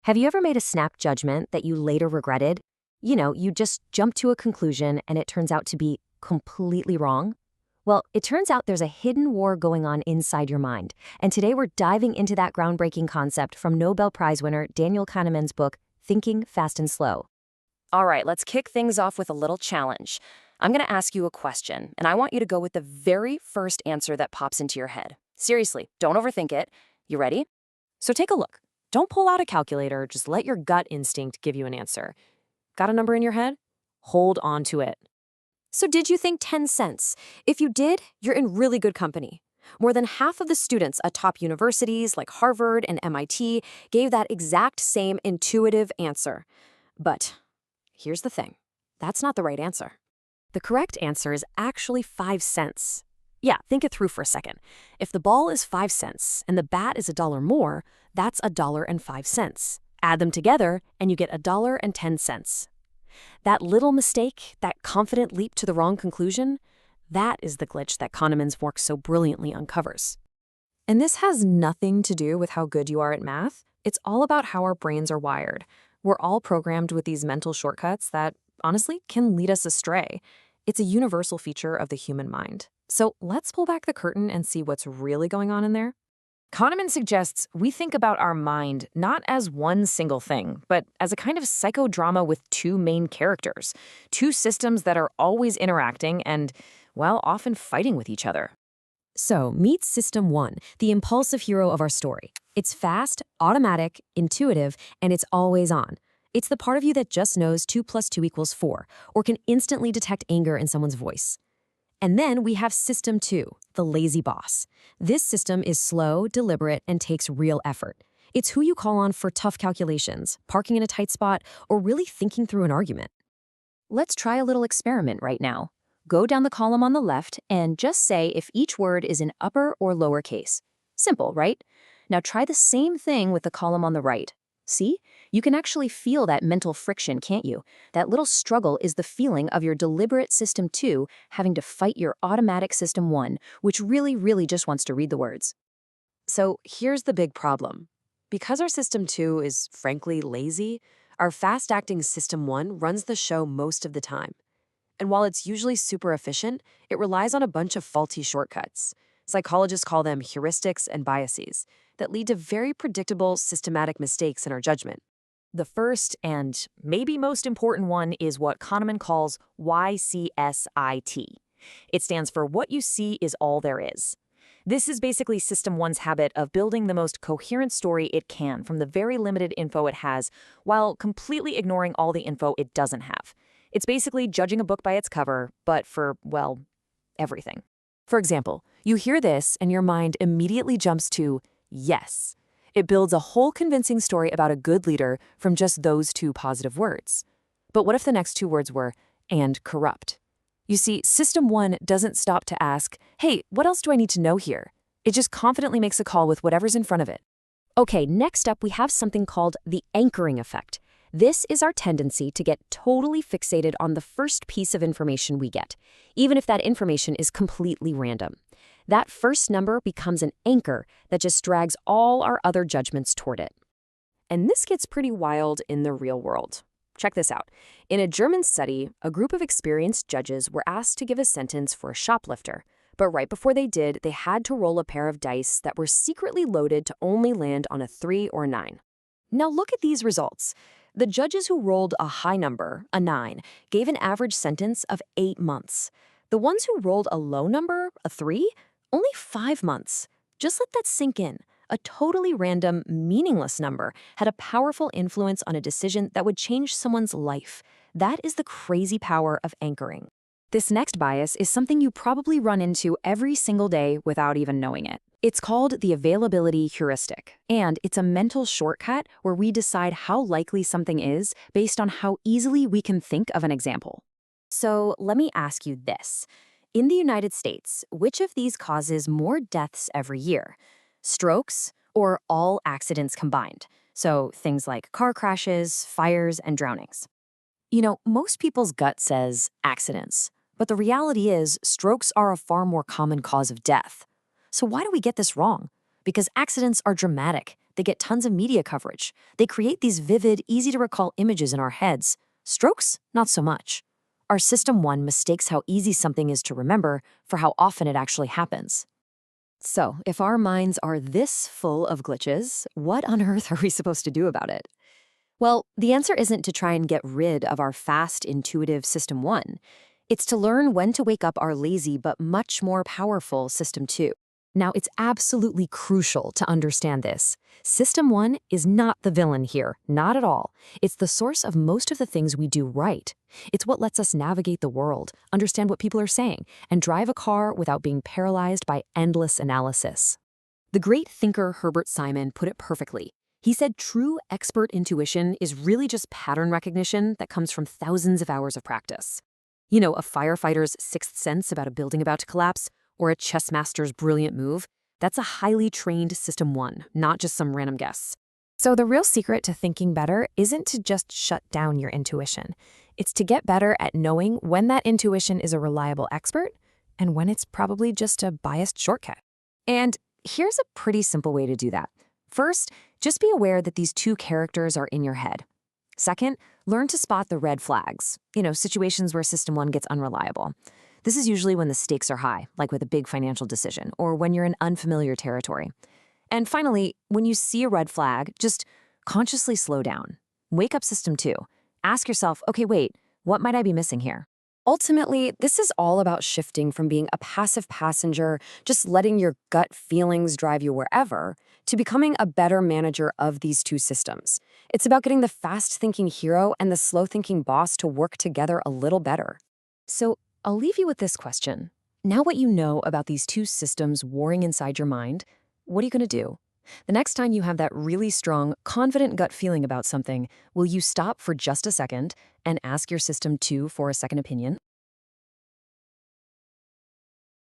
Have you ever made a snap judgment that you later regretted? You just jump to a conclusion and it turns out to be completely wrong? Well, it turns out there's a hidden war going on inside your mind. And today we're diving into that groundbreaking concept from Nobel Prize winner Daniel Kahneman's book, Thinking Fast and Slow. All right, let's kick things off with a little challenge. I'm going to ask you a question, and I want you to go with the very first answer that pops into your head. Seriously, don't overthink it. You ready? So take a look. Don't pull out a calculator, just let your gut instinct give you an answer. Got a number in your head? Hold on to it. So did you think 10 cents? If you did, you're in really good company. More than half of the students at top universities like Harvard and MIT gave that exact same intuitive answer. But here's the thing. That's not the right answer. The correct answer is actually 5 cents. Yeah, think it through for a second. If the ball is 5 cents and the bat is $1 more, that's $1.05. Add them together and you get $1.10. That little mistake, that confident leap to the wrong conclusion, that is the glitch that Kahneman's work so brilliantly uncovers. And this has nothing to do with how good you are at math. It's all about how our brains are wired. We're all programmed with these mental shortcuts that, honestly, can lead us astray. It's a universal feature of the human mind. So let's pull back the curtain and see what's really going on in there. Kahneman suggests we think about our mind not as one single thing, but as a kind of psychodrama with two main characters, two systems that are always interacting and, well, often fighting with each other. So meet System 1, the impulsive hero of our story. It's fast, automatic, intuitive, and it's always on. It's the part of you that just knows 2 + 2 = 4, or can instantly detect anger in someone's voice. And then we have System 2, the lazy boss. This system is slow, deliberate, and takes real effort. It's who you call on for tough calculations, parking in a tight spot, or really thinking through an argument. Let's try a little experiment right now. Go down the column on the left and just say if each word is in upper or lower case. Simple, right? Now try the same thing with the column on the right. See? You can actually feel that mental friction, can't you? That little struggle is the feeling of your deliberate System 2 having to fight your automatic System 1, which really just wants to read the words. So here's the big problem. Because our System 2 is frankly lazy, our fast-acting System 1 runs the show most of the time. And while it's usually super efficient, it relies on a bunch of faulty shortcuts. Psychologists call them heuristics and biases that lead to very predictable, systematic mistakes in our judgment. The first and maybe most important one is what Kahneman calls WYSIATI. It stands for what you see is all there is. This is basically System 1's habit of building the most coherent story it can from the very limited info it has, while completely ignoring all the info it doesn't have. It's basically judging a book by its cover, but for, well, everything. For example, you hear this and your mind immediately jumps to yes. It builds a whole convincing story about a good leader from just those 2 positive words. But what if the next 2 words were and corrupt? You see, System 1 doesn't stop to ask, hey, what else do I need to know here? It just confidently makes a call with whatever's in front of it. Okay, next up we have something called the anchoring effect. This is our tendency to get totally fixated on the first piece of information we get, even if that information is completely random. That first number becomes an anchor that just drags all our other judgments toward it. And this gets pretty wild in the real world. Check this out. In a German study, a group of experienced judges were asked to give a sentence for a shoplifter. But right before they did, they had to roll a pair of dice that were secretly loaded to only land on a 3 or 9. Now look at these results. The judges who rolled a high number, a 9, gave an average sentence of 8 months. The ones who rolled a low number, a 3, only 5 months. Just let that sink in. A totally random, meaningless number had a powerful influence on a decision that would change someone's life. That is the crazy power of anchoring. This next bias is something you probably run into every single day without even knowing it. It's called the availability heuristic, and it's a mental shortcut where we decide how likely something is based on how easily we can think of an example. So let me ask you this. In the United States, which of these causes more deaths every year? Strokes or all accidents combined? So things like car crashes, fires, and drownings. Most people's gut says accidents, but the reality is strokes are a far more common cause of death. So why do we get this wrong? Because accidents are dramatic. They get tons of media coverage. They create these vivid, easy-to-recall images in our heads. Strokes, not so much. Our System 1 mistakes how easy something is to remember for how often it actually happens. So, if our minds are this full of glitches, what on earth are we supposed to do about it? Well, the answer isn't to try and get rid of our fast, intuitive System 1. It's to learn when to wake up our lazy but much more powerful System 2. Now, it's absolutely crucial to understand this. System 1 is not the villain here, not at all. It's the source of most of the things we do right. It's what lets us navigate the world, understand what people are saying, and drive a car without being paralyzed by endless analysis. The great thinker Herbert Simon put it perfectly. He said true expert intuition is really just pattern recognition that comes from thousands of hours of practice. You know, a firefighter's sixth sense about a building about to collapse, or a chess master's brilliant move, that's a highly trained System 1, not just some random guess. So the real secret to thinking better isn't to just shut down your intuition. It's to get better at knowing when that intuition is a reliable expert and when it's probably just a biased shortcut. And here's a pretty simple way to do that. First, just be aware that these two characters are in your head. Second, learn to spot the red flags, situations where System 1 gets unreliable. This is usually when the stakes are high, like with a big financial decision, or when you're in unfamiliar territory. And finally, when you see a red flag, just consciously slow down. Wake up System 2. Ask yourself, okay, wait, what might I be missing here? Ultimately, this is all about shifting from being a passive passenger, just letting your gut feelings drive you wherever, to becoming a better manager of these two systems. It's about getting the fast-thinking hero and the slow-thinking boss to work together a little better. So, I'll leave you with this question. Now what you know about these two systems warring inside your mind, what are you going to do? The next time you have that really strong, confident gut feeling about something, will you stop for just a second and ask your System 2 for a second opinion?